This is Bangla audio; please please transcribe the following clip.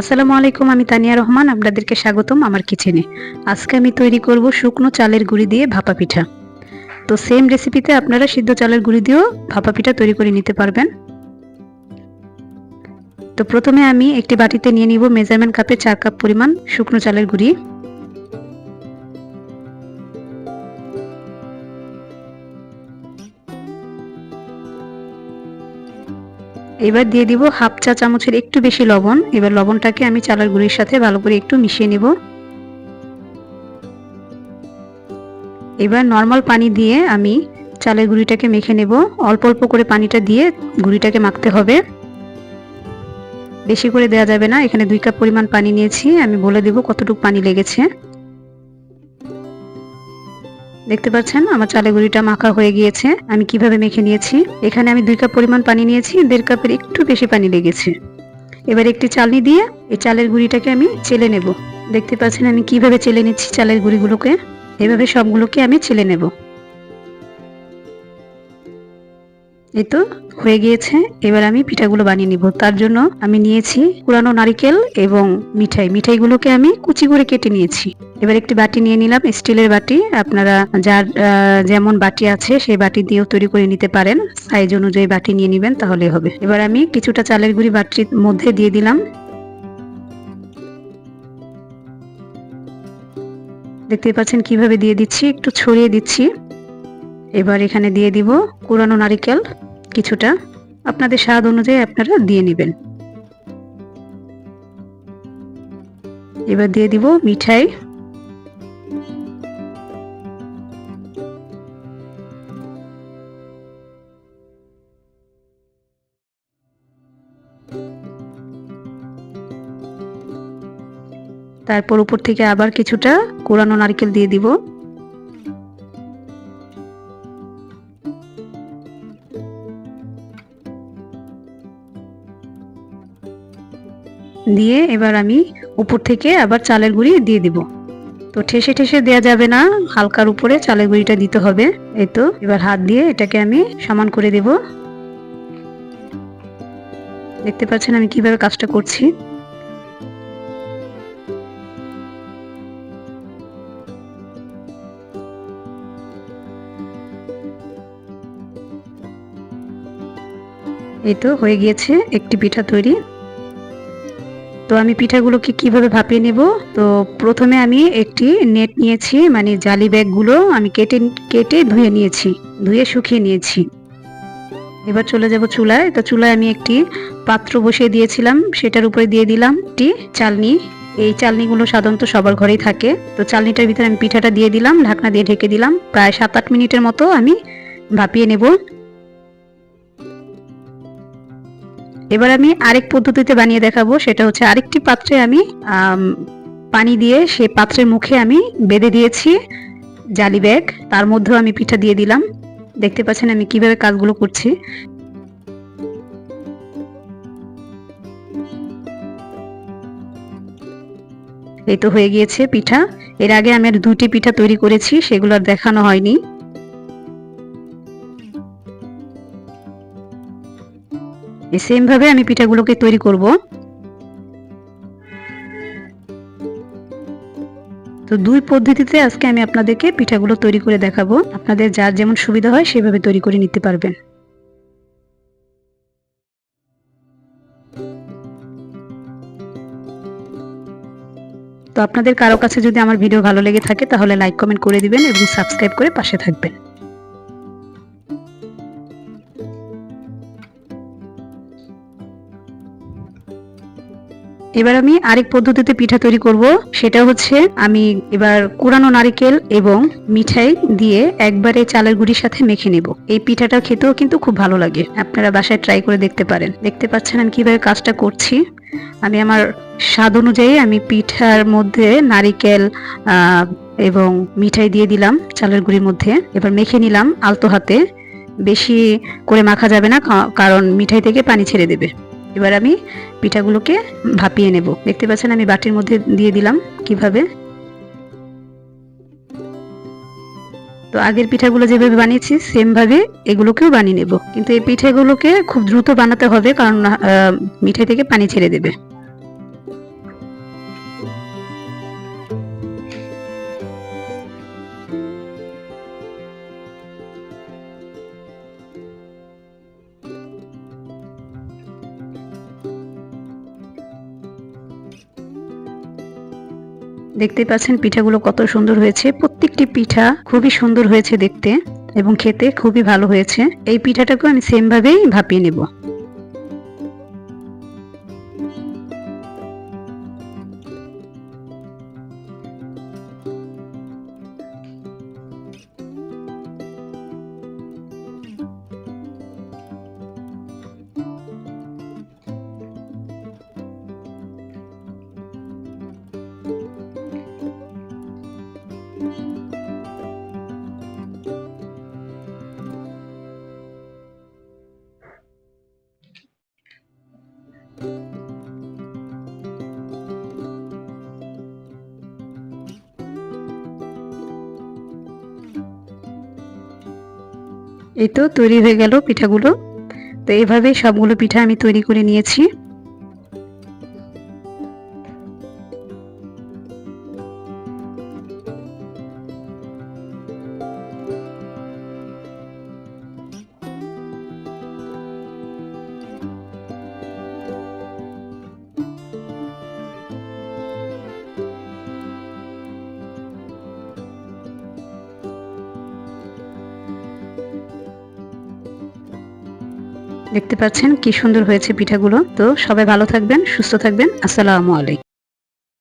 আসসালামু আলাইকুম, আমি তানিয়া রহমান। আপনাদেরকে স্বাগতম আমার কিচেনে। আজকে আমি তৈরি করব শুকনো চালের গুঁড়ি দিয়ে ভাপা পিঠা। তো সেম রেসিপিতে আপনারা সিদ্ধ চালের গুঁড়ি দিয়েও ভাপা পিঠা তৈরি করে নিতে পারবেন। তো প্রথমে আমি একটি বাটিতে নিয়ে নিব মেজারমেন্ট কাপে 4 কাপ পরিমাণ শুকনো চালের গুঁড়ি। এবার দিয়ে দিব হাফ চা চামচের একটু বেশি লবণ। এবার লবণটাকে আমি চালের গুঁড়ির সাথে ভালো করে একটু মিশিয়ে নেব। এবার নরমাল পানি দিয়ে আমি চালের গুঁড়িটাকে মেখে নেব। অল্প অল্প করে পানিটা দিয়ে গুঁড়িটাকে মাখতে হবে, বেশি করে দেওয়া যাবে না। এখানে 2 কাপ পরিমাণ পানি নিয়েছি, আমি বলে দেব কতটুকু পানি লেগেছে। দেখতে পাচ্ছেন আমার চালের গুঁড়িটা মাখা হয়ে গিয়েছে। আমি কিভাবে মেখে নিয়েছি, এখানে আমি 2 কাপ পরিমাণ পানি নিয়েছি, 1.5 কাপের একটু বেশি পানি লেগেছে। এবার একটি চালনি দিয়ে এই চালের গুঁড়িটাকে আমি চেলে নেব। দেখতে পাচ্ছেন আমি কিভাবে চেলে নিচ্ছি চালের গুঁড়িগুলোকে। এভাবে সবগুলোকে আমি চেলে নেব। এই তো হয়ে গিয়েছে। এবার আমি পিঠাগুলো বানিয়ে নিব। তার জন্য আমি নিয়েছি কুড়ানো নারকেল এবং মিঠাইগুলোকে আমি কুচি করে কেটে নিয়েছি। এবার একটি বাটি নিয়ে নিলাম, স্টিলের বাটি। আপনারা যার যেমন বাটি আছে সেই বাটি দিয়েও তৈরি করে নিতে পারেন। সাইজ অনুযায়ী বাটি নিয়ে নেবেন, তাহলে হবে। এবার আমি কিছুটা চালের গুঁড়ি বাটির মধ্যে দিয়ে দিলাম। দেখতে পাচ্ছেন কিভাবে দিয়ে দিচ্ছি, একটু ছড়িয়ে দিচ্ছি। এবার এখানে দিয়ে দিব কুড়ানো নারকেল কিছুটা, আপনাদের স্বাদ অনুযায়ী আপনারা দিয়ে নেবেন। এবার দিয়ে দিব মিঠাই। তারপর উপর থেকে আবার কিছুটা কোরানো নারকেল দিয়ে দিব। দিয়ে এবার আমি উপর থেকে আবার চালের গুঁড়ি দিয়ে দিব। তো ঠেসে ঠেসে দেওয়া যাবে না, হালকার উপরে চালের গুঁড়িটা দিতে হবে। এই তো এবার হাত দিয়ে এটাকে আমি সমান করে দেব। দেখতে পাচ্ছেন আমি কিভাবে কাজটা করছি। এই তো হয়ে গিয়েছে একটি পিঠা তৈরি। তো আমি পিঠাগুলোকে কিভাবে ভাপিয়ে নেব, তো প্রথমে আমি একটি নেট নিয়েছি, মানে জালি ব্যাগগুলো আমি কেটে কেটে ধুয়ে নিয়েছি, ধুয়ে শুকিয়ে নিয়েছি। এবার চলে যাব চুলায়। তো চুলায় আমি একটি পাত্র বসিয়ে দিয়েছিলাম, সেটার উপরে দিয়ে দিলাম একটি চালনি। এই চালনিগুলো সাধারণত সবার ঘরেই থাকে। তো চালনিটার ভিতরে আমি পিঠাটা দিয়ে দিলাম, ঢাকনা দিয়ে ঢেকে দিলাম। প্রায় 7-8 মিনিটের মতো আমি ভাপিয়ে নেব। এবার আমি আরেক পদ্ধতিতে বানিয়ে দেখাবো, সেটা হচ্ছে আরেকটি পাত্রে আমি পানি দিয়ে সেই পাত্রের মুখে আমি বেঁধে দিয়েছি জালি ব্যাগ, তার মধ্যেও আমি পিঠা দিয়ে দিলাম। দেখতে পাচ্ছেন আমি কিভাবে কাজগুলো করছি। এই তো হয়ে গিয়েছে পিঠা। এর আগে আমি আর 2টি পিঠা তৈরি করেছি, সেগুলো আর দেখানো হয়নি। এই সেম ভাবে আমি পিঠাগুলোকে তৈরি করব। তো 2 পদ্ধতিতে আজকে আমি আপনাদেরকে পিঠাগুলো তৈরি করে দেখাবো। আপনাদের যার যেমন সুবিধা হয় সেভাবে তৈরি করে নিতে পারবেন। তো আপনাদের কারো কাছে যদি আমার ভিডিও ভালো লেগে থাকে তাহলে লাইক কমেন্ট করে দিবেন এবং সাবস্ক্রাইব করে পাশে থাকবেন। এবার আমি আরেক পদ্ধতিতে পিঠা তৈরি করব, সেটা হচ্ছে আমি এবার কুড়ানো নারকেল এবং মিঠাই দিয়ে একবারে চালের গুঁড়ির সাথে মেখে নেব। এই পিঠাটা খেতেও কিন্তু খুব ভালো লাগে, আপনারা বাসায় ট্রাই করে দেখতে পারেন। দেখতে পাচ্ছেন আমি কিভাবে কাজটা করছি। আমি আমার স্বাদ অনুযায়ী আমি পিঠার মধ্যে নারকেল এবং মিঠাই দিয়ে দিলাম চালের গুঁড়ির মধ্যে। এবার মেখে নিলাম আলতো হাতে, বেশি করে মাখা যাবে না, কারণ মিঠাই থেকে পানি ছেড়ে দেবে। এবার আমি পিঠাগুলোকে ভাপিয়ে নেব। দেখতে পাচ্ছেন আমি বাটির মধ্যে দিয়ে দিলাম কিভাবে। তো আগের পিঠাগুলো যেভাবে বানিয়েছি সেম ভাবে এগুলোকেও বানিয়ে নেব, কিন্তু এই পিঠাগুলোকে খুব দ্রুত বানাতে হবে, কারণ মিঠাই থেকে পানি ছেড়ে দেবে। দেখতে পাচ্ছেন পিঠাগুলো কত সুন্দর হয়েছে, প্রত্যেকটি পিঠা খুবই সুন্দর হয়েছে দেখতে এবং খেতে খুবই ভালো হয়েছে। এই পিঠাটাকেও আমি সেম ভাবেই ভাপিয়ে নেব। এই তো তৈরি হয়ে গেল পিঠাগুলো। তো এইভাবে সবগুলো পিঠা আমি তৈরি করে নিয়েছি। দেখতে পাচ্ছেন কি সুন্দর হয়েছে পিঠাগুলো। তো সবাই ভালো থাকবেন, সুস্থ থাকবেন। আসসালামু আলাইকুম।